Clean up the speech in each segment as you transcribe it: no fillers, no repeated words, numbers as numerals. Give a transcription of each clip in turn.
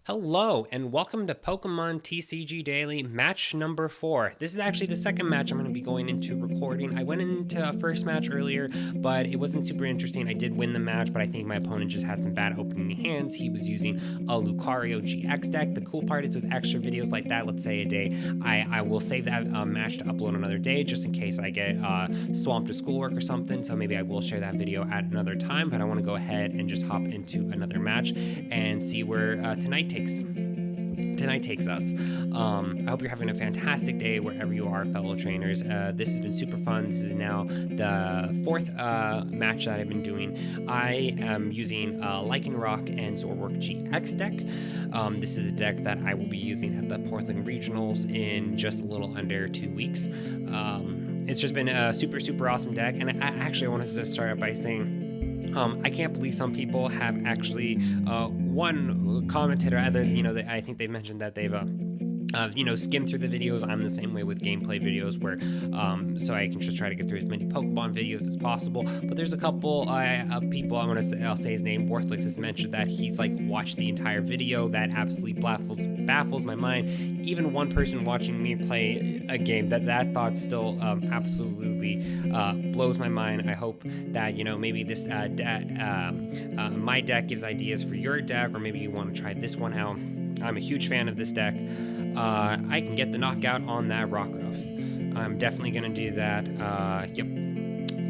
Hello, and welcome to Pokemon TCG Daily match number 4. This is actually the second match I'm going to be going into recording. I went into a first match earlier, but it wasn't super interesting. I did win the match, but I think my opponent just had some bad opening hands. He was using a Lucario GX deck. The cool part is with extra videos like that, let's say a day, I will save that match to upload another day just in case I get swamped with schoolwork or something. So maybe I will share that video at another time, but I want to go ahead and just hop into another match and see where tonight takes us. I hope you're having a fantastic day wherever you are, fellow trainers. This has been super fun. This is now the fourth match that I've been doing. I am using Lycanroc and Zoroark GX deck. This is a deck that I will be using at the Portland Regionals in just a little under 2 weeks. It's just been a super awesome deck, and I wanted to start out by saying I can't believe some people have actually one commentator, I think they mentioned that they've skimmed through the videos. I'm the same way with gameplay videos where so I can just try to get through as many Pokemon videos as possible. But there's a couple people I'll say his name. Worthlix has mentioned that he's like watched the entire video. That absolutely baffles my mind. Even one person watching me play a game, that thought still absolutely blows my mind. I hope that maybe this my deck gives ideas for your deck, or maybe you want to try this one out. I'm a huge fan of this deck. I can get the knockout on that Rockruff. I'm definitely going to do that.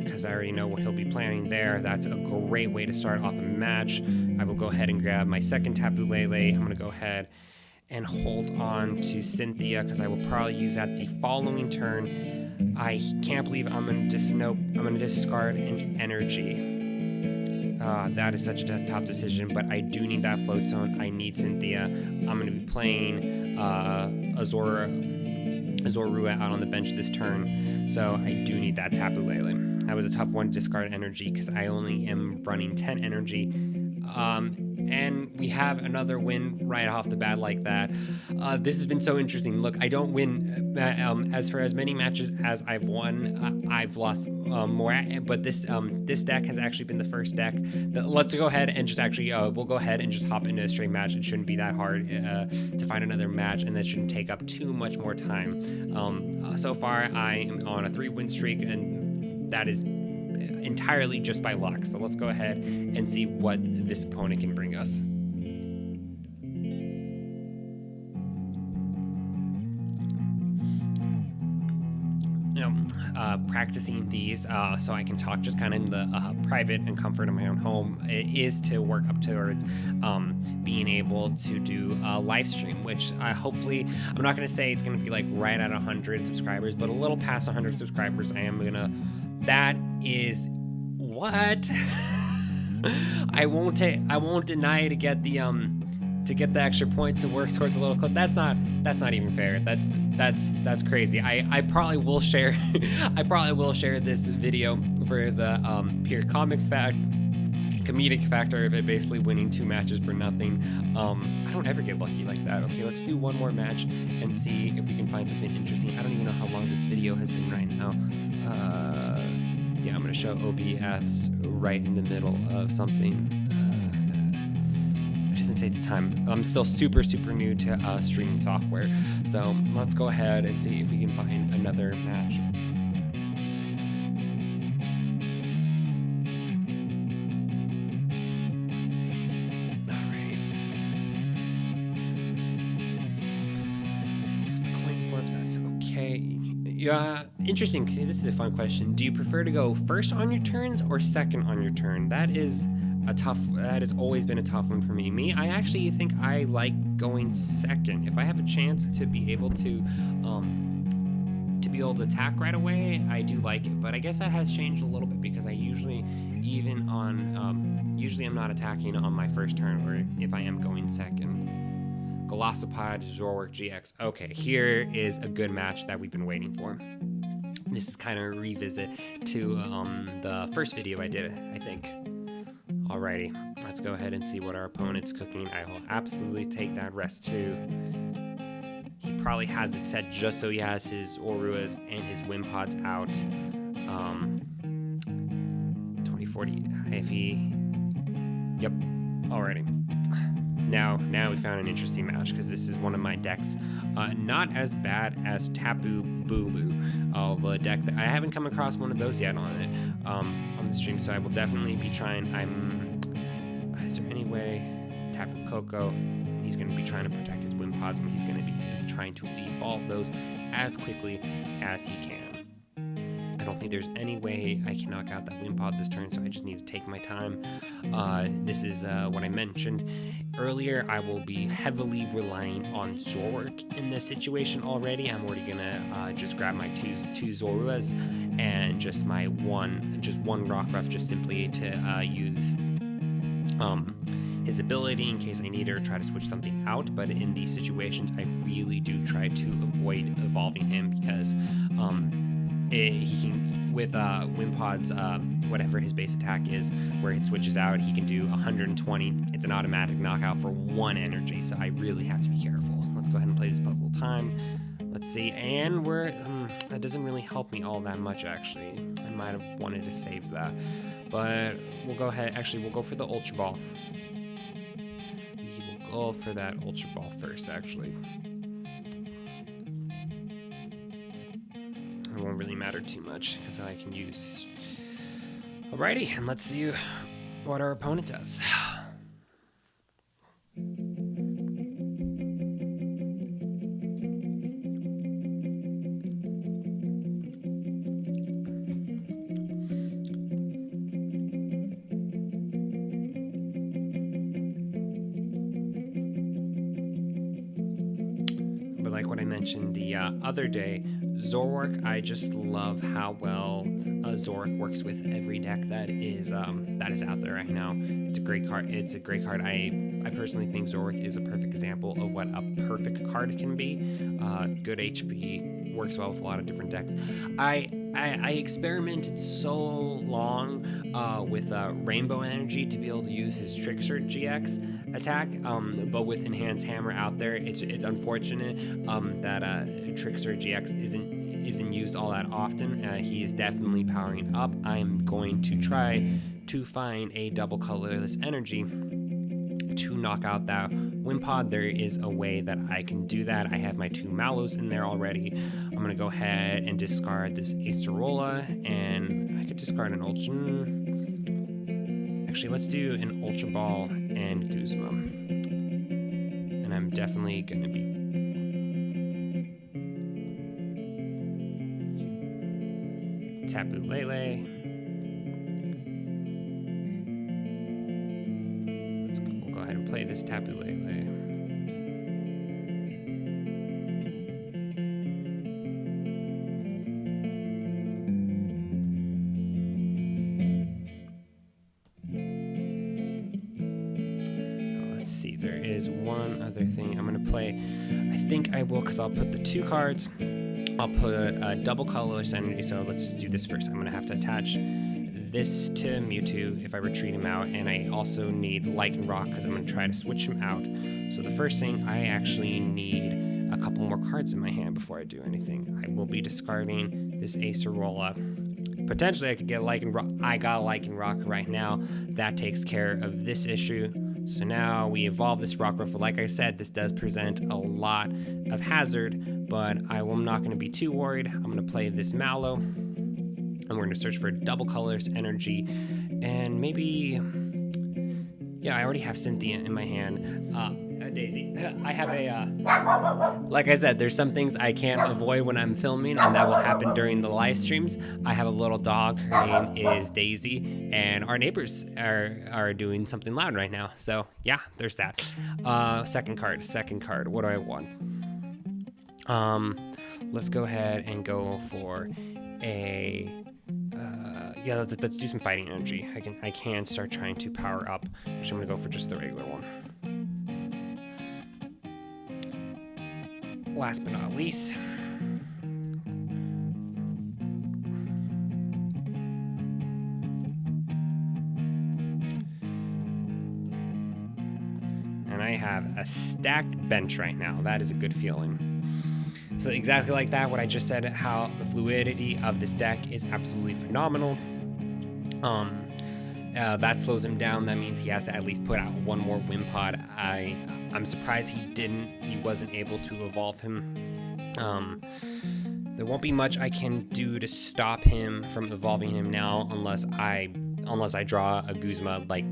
Because I already know what he'll be planning there. That's a great way to start off a match. I will go ahead and grab my second Tapu Lele. I'm going to go ahead and hold on to Cynthia because I will probably use that the following turn. I can't believe I'm going to discard an energy. That is such a tough decision, but I do need that float zone. I need Cynthia. I'm going to be playing a Zorua out on the bench this turn, so I do need that Tapu Lele. That was a tough one to discard energy because I only am running 10 energy. And we have another win right off the bat like that. This has been so interesting. Look, I don't win as for as many matches as I've won. I've lost more, but this deck has actually been the first deck. Let's go ahead and just we'll go ahead and just hop into a straight match. It shouldn't be that hard to find another match, and that shouldn't take up too much more time. So far, I am on a 3-win streak, and that is entirely just by luck. So let's go ahead and see what this opponent can bring us. Practicing these so I can talk just kind of in the private and comfort of my own home is to work up towards being able to do a live stream, which hopefully, I'm not going to say it's going to be like right at 100 subscribers, but a little past 100 subscribers. That is what I won't deny to get the extra point to work towards a little clip. That's not even fair. That's crazy. I probably will share this video for the pure comedic factor of it basically winning 2 matches for nothing. I don't ever get lucky like that. Okay, let's do one more match and see if we can find something interesting. I don't even know how long this video has been right now. Yeah, I'm gonna show OBS right in the middle of something. It doesn't say the time. I'm still super new to streaming software, so let's go ahead and see if we can find another match. All right. It's the coin flip. That's okay. Yeah, interesting. This is a fun question. Do you prefer to go first on your turns or second on your turn? That has always been a tough one for me. I actually think I like going second. If I have a chance to be able to attack right away, I do like it. But I guess that has changed a little bit because I usually I'm not attacking on my first turn, or if I am going second. Golisopod, Zoroark GX. Okay, here is a good match that we've been waiting for. This is kind of a revisit to the first video I did, I think. Alrighty, let's go ahead and see what our opponent's cooking. I will absolutely take that rest too. He probably has it set just so he has his Oruas and his Wimpods out. 2040, if he... Yep, alrighty. now we found an interesting match, because this is one of my decks, not as bad as Tapu Bulu, the deck that I haven't come across one of those yet on the stream, so I will definitely be trying. Is there any way Tapu Koko? He's going to be trying to protect his Wind Pods, and he's going to be trying to evolve those as quickly as he can. I don't think there's any way I can knock out that Wind Pod this turn, so I just need to take my time. This is what I mentioned earlier. I will be heavily relying on Zoroark in this situation already. I'm already gonna just grab my two Zoruas and just one Rockruff, just simply to use his ability in case I need it or try to switch something out. But in these situations, I really do try to avoid evolving him, because he can, with Wind Pods, whatever his base attack is, where it switches out, he can do 120. It's an automatic knockout for 1 energy, so I really have to be careful. Let's go ahead and play this puzzle time. Let's see, and that doesn't really help me all that much, actually. I might have wanted to save that, but we'll go ahead. Actually, we'll go for the Ultra Ball. We will go for that Ultra Ball first, actually. It won't really matter too much, because I can use... Alrighty, and let's see what our opponent does. But like what I mentioned the other day, Zoroark, I just love how well Zoroark works with every deck that is out there right now. It's a great card. I personally think Zoroark is a perfect example of what a perfect card can be. Good HP, works well with a lot of different decks. I experimented so long with Rainbow Energy to be able to use his Trickster GX attack, but with Enhanced Hammer out there, it's unfortunate that Trickster GX isn't used all that often. He is definitely powering up. I'm going to try to find a double colorless energy to knock out that Wind Pod. There is a way that I can do that. I have my 2 Mallows in there already. I'm going to go ahead and discard this Acerola, and I could discard an Ultra... Actually, let's do an Ultra Ball and Guzma. And I'm definitely going to be... Tapu Lele. We'll go ahead and play this Tapu Lele. Let's see, there is one other thing I'm going to play. I think I will, because I'll put the 2 cards. I'll put a double colorless energy, so let's do this first. I'm going to have to attach this to Mewtwo if I retreat him out, and I also need Lycanroc because I'm going to try to switch him out. So the first thing, I actually need a couple more cards in my hand before I do anything. I will be discarding this Acerola. Potentially I could get Lycanroc. I got Lycanroc right now. That takes care of this issue. So now we evolve this Rockruff. Like I said, this does present a lot of hazard, but I'm not going to be too worried. I'm going to play this Mallow, and we're going to search for double colors, energy, and maybe... Yeah, I already have Cynthia in my hand. Daisy. I have a... like I said, there's some things I can't avoid when I'm filming, and that will happen during the live streams. I have a little dog. Her name is Daisy, and our neighbors are doing something loud right now. So, yeah, there's that. Second card. What do I want? Let's go ahead and go for a... yeah, let's do some fighting energy. I can start trying to power up. Actually, I'm gonna go for just the regular one. Last but not least, and I have a stacked bench right now. That is a good feeling. So exactly like that, what I just said, how the fluidity of this deck is absolutely phenomenal. That slows him down. That means he has to at least put out one more Wimpod. I'm surprised he wasn't able to evolve him. There won't be much I can do to stop him from evolving him now unless I draw a Guzma. Like,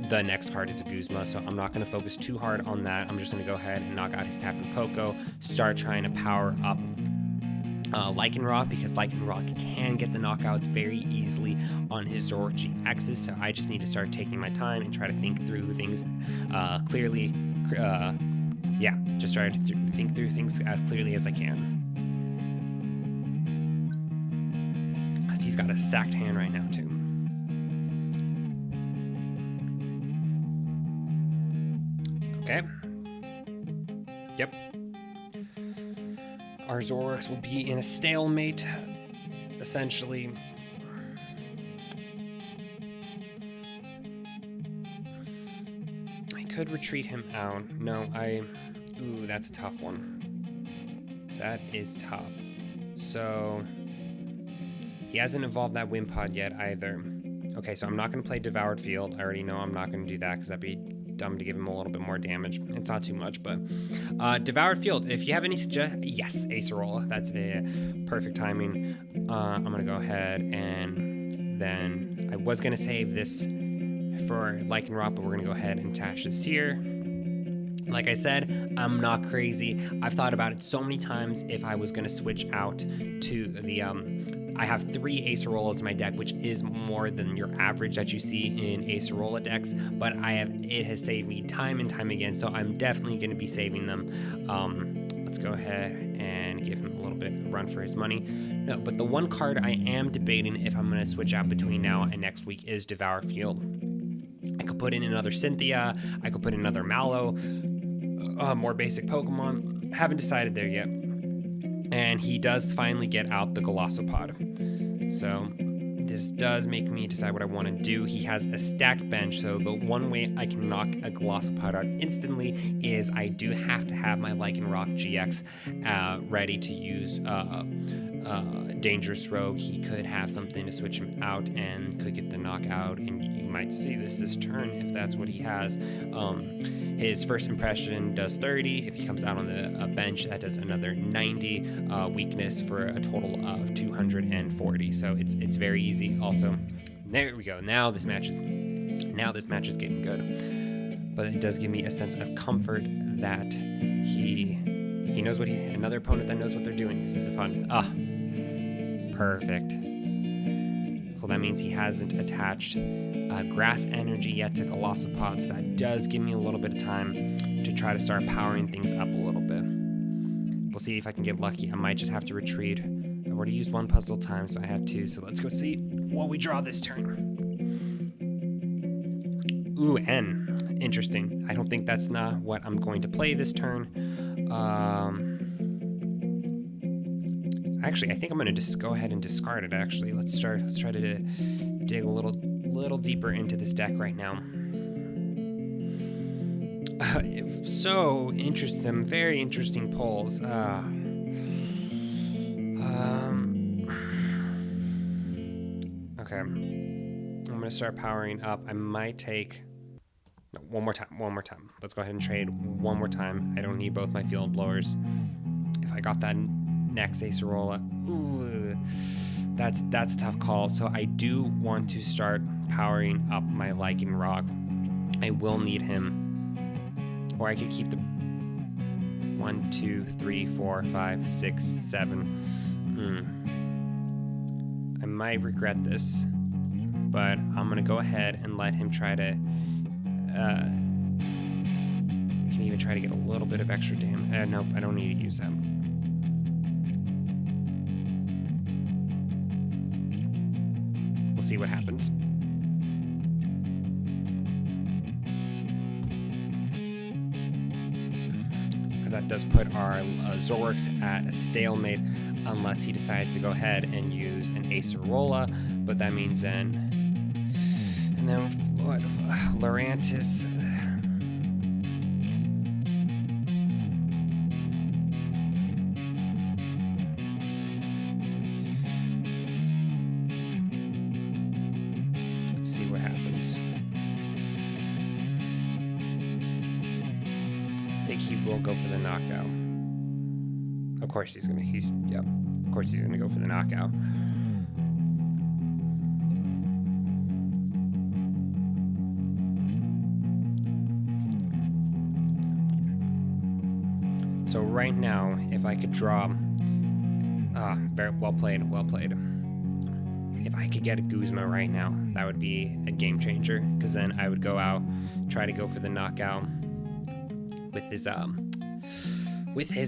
the next card is a Guzma, so I'm not going to focus too hard on that. I'm just going to go ahead and knock out his Tapu Koko, start trying to power up Lycanroc, because Lycanroc can get the knockout very easily on his Zoroark GXs, so I just need to start taking my time and try to think through things clearly. Just try to think through things as clearly as I can. Because he's got a stacked hand right now, too. Okay. Yep. Our Zoroarks will be in a stalemate, essentially. I could retreat him out. No, ooh, that's a tough one. That is tough. So, he hasn't evolved that Wimpod yet either. Okay, so I'm not going to play Devoured Field. I already know I'm not going to do that because that'd be dumb to give him a little bit more damage. It's not too much, but Devoured Field. If you have any suggestions, yes, Acerola. That's a perfect timing. I'm gonna go ahead and then I was gonna save this for Lycanroc, but we're gonna go ahead and attach this here. Like I said, I'm not crazy. I've thought about it so many times if I was gonna switch out to the I have 3 Acerolas in my deck, which is more than your average that you see in Acerola decks, but it has saved me time and time again, so I'm definitely going to be saving them. Let's go ahead and give him a little bit of run for his money. No, but the one card I am debating if I'm going to switch out between now and next week is Devour Field. I could put in another Cynthia, I could put in another Mallow, more basic Pokemon. Haven't decided there yet. And he does finally get out the Golisopod. So this does make me decide what I want to do. He has a stacked bench, so the one way I can knock a Golisopod out instantly is I do have to have my Lycanroc GX ready to use Dangerous Rogue. He could have something to switch him out and could get the knockout, and you might see this turn if that's what he has. His first impression does 30. If he comes out on the bench, that does another 90 weakness for a total of 240. So it's very easy. Also, there we go. Now this match is getting good. But it does give me a sense of comfort that he knows what another opponent that knows what they're doing. This is fun. Perfect. Well, that means he hasn't attached Grass Energy yet to Golisopod, so that does give me a little bit of time to try to start powering things up a little bit. We'll see if I can get lucky. I might just have to retreat. I've already used one puzzle time, so I have 2. So let's go see what we draw this turn. Ooh, N. Interesting. I don't think that's not what I'm going to play this turn. Actually, I think I'm going to just go ahead and discard it, actually. Let's try to dig a little deeper into this deck right now. So interesting, very interesting polls. Okay. I'm going to start powering up. I might take... No, one more time. Let's go ahead and trade one more time. I don't need both my field blowers. If I got that next Acerola, ooh, that's a tough call. So I do want to start powering up my Lycanroc. I will need him. Or I could keep the 1, 2, 3, 4, 5, 6, 7. I might regret this, but I'm gonna go ahead and let him try to. I can even try to get a little bit of extra damage. Nope, I don't need to use that. We'll see what happens. Because that does put our Zoroarks at a stalemate unless he decides to go ahead and use an Acerola. But that means then... And then what? Lurantis... see what happens. I think he will go for the knockout. Of course he's gonna, yep. Of course he's gonna go for the knockout. So right now, if I could draw, very well played, well played. If I could get a Guzma right now, that would be a game changer, because then I would go out, try to go for the knockout with his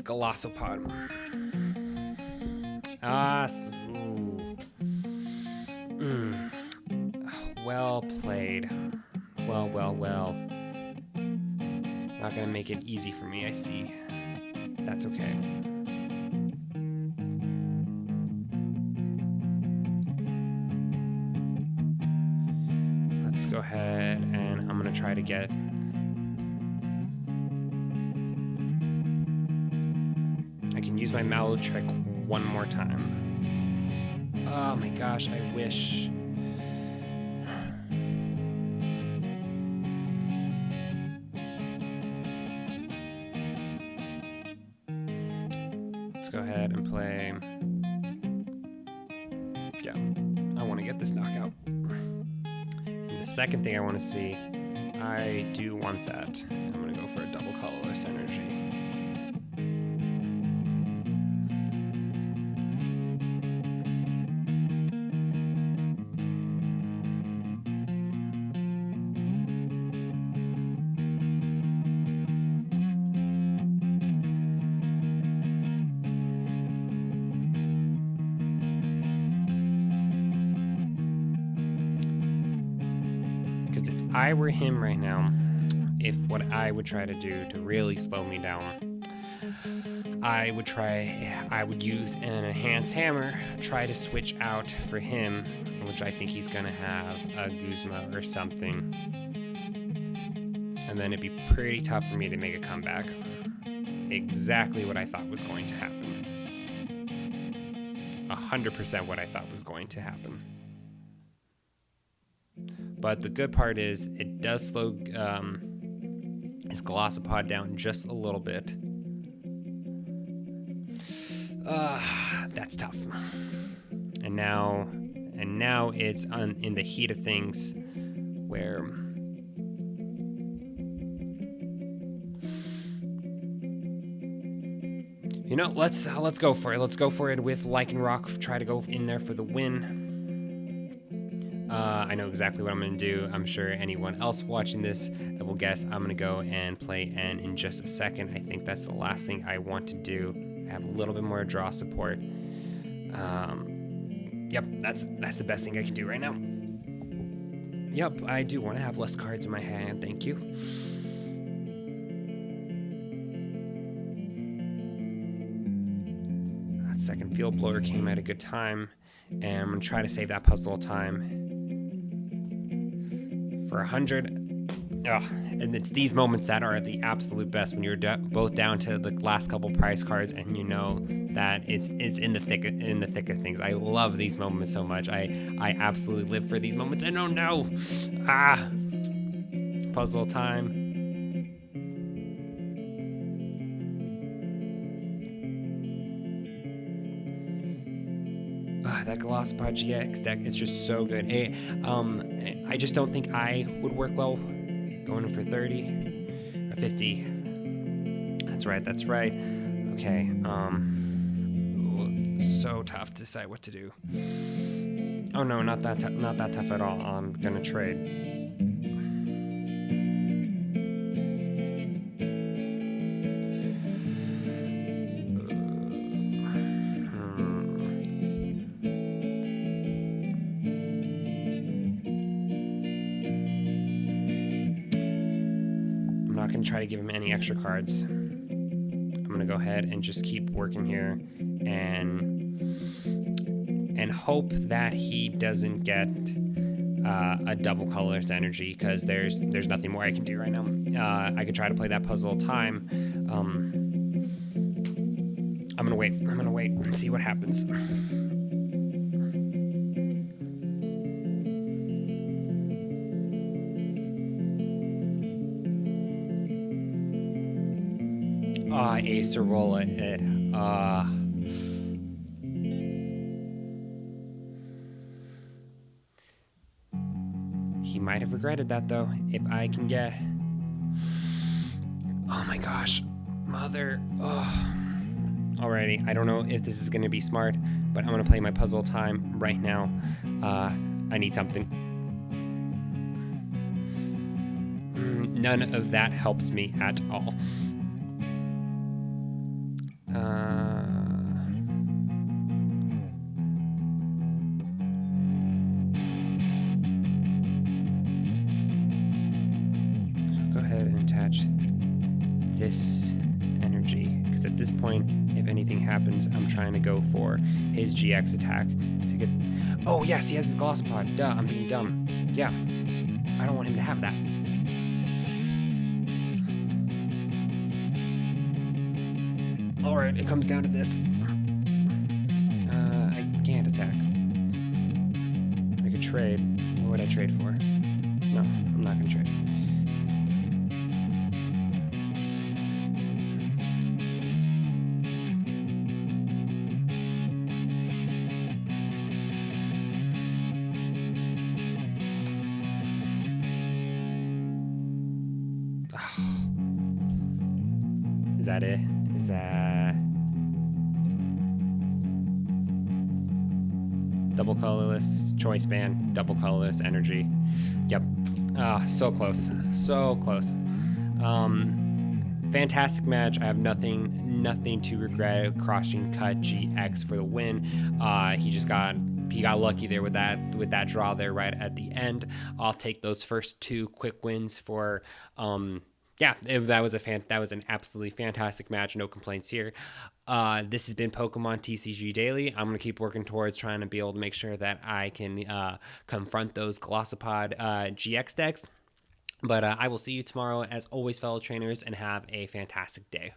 Golisopod. Well played. Well. Not gonna make it easy for me, I see. That's okay. Let's go ahead and I'm gonna try to get I can use my Mallow trick one more time. Oh my gosh, I wish. Let's go ahead and play. Yeah, I want to get this knockout. And the second thing I want to see, I do want that. I'm going to go for a double colorless energy. Because if I were him right now, if what I would try to do to really slow me down, I would use an enhanced hammer, try to switch out for him, which I think he's gonna have a Guzma or something. And then it'd be pretty tough for me to make a comeback. Exactly what I thought was going to happen. 100% what I thought was going to happen. But the good part is it does slow his Golisopod down just a little bit. That's tough. And now it's in the heat of things where you know, let's go for it. Let's go for it with Lycanroc. Try to go in there for the win. I know exactly what I'm going to do. I'm sure anyone else watching this will guess. I'm going to go and play N in just a second. I think that's the last thing I want to do. I have a little bit more draw support. Yep, that's the best thing I can do right now. Yep, I do want to have less cards in my hand. Thank you. That second field blower came at a good time, and I'm going to try to save that puzzle time for 100. And it's these moments that are the absolute best when you're both down to the last couple prize cards and you know that it's in the thick of things. I love these moments so much. I absolutely live for these moments. And oh no! Puzzle time. That Golisopod GX deck is just so good. I just don't think I would work well going in for 30 or 50. That's right. Okay. So tough to decide what to do. Oh no, not that tough at all. I'm gonna trade. I'm not gonna try to give him any extra cards. I'm gonna go ahead and just keep working here and hope that he doesn't get a double colorless energy, because there's nothing more I can do right now. I could try to play that puzzle time. I'm gonna wait and see what happens. Acerola it. He might have regretted that, though. If I can get... Oh my gosh. Mother... Alrighty, I don't know if this is going to be smart, but I'm going to play my puzzle time right now. I need something. None of that helps me at all. Go ahead and attach this energy, because at this point, if anything happens, I'm trying to go for his GX attack to get... Oh yes, he has his Golisopod. Duh, I'm being dumb. Yeah, I don't want him to have that. Alright, it comes down to this. I can't attack. I could trade. What would I trade for? No, I'm not gonna trade. Is that it? Is that... Double colorless, choice band, double colorless, energy. Yep. So close. So close. Fantastic match. I have nothing to regret. Crossing cut GX for the win. He got lucky there with that draw there right at the end. I'll take those first two quick wins for yeah, that was an absolutely fantastic match. No complaints here. This has been Pokemon TCG Daily. I'm going to keep working towards trying to be able to make sure that I can confront those Golisopod GX decks. But I will see you tomorrow, as always, fellow trainers, and have a fantastic day.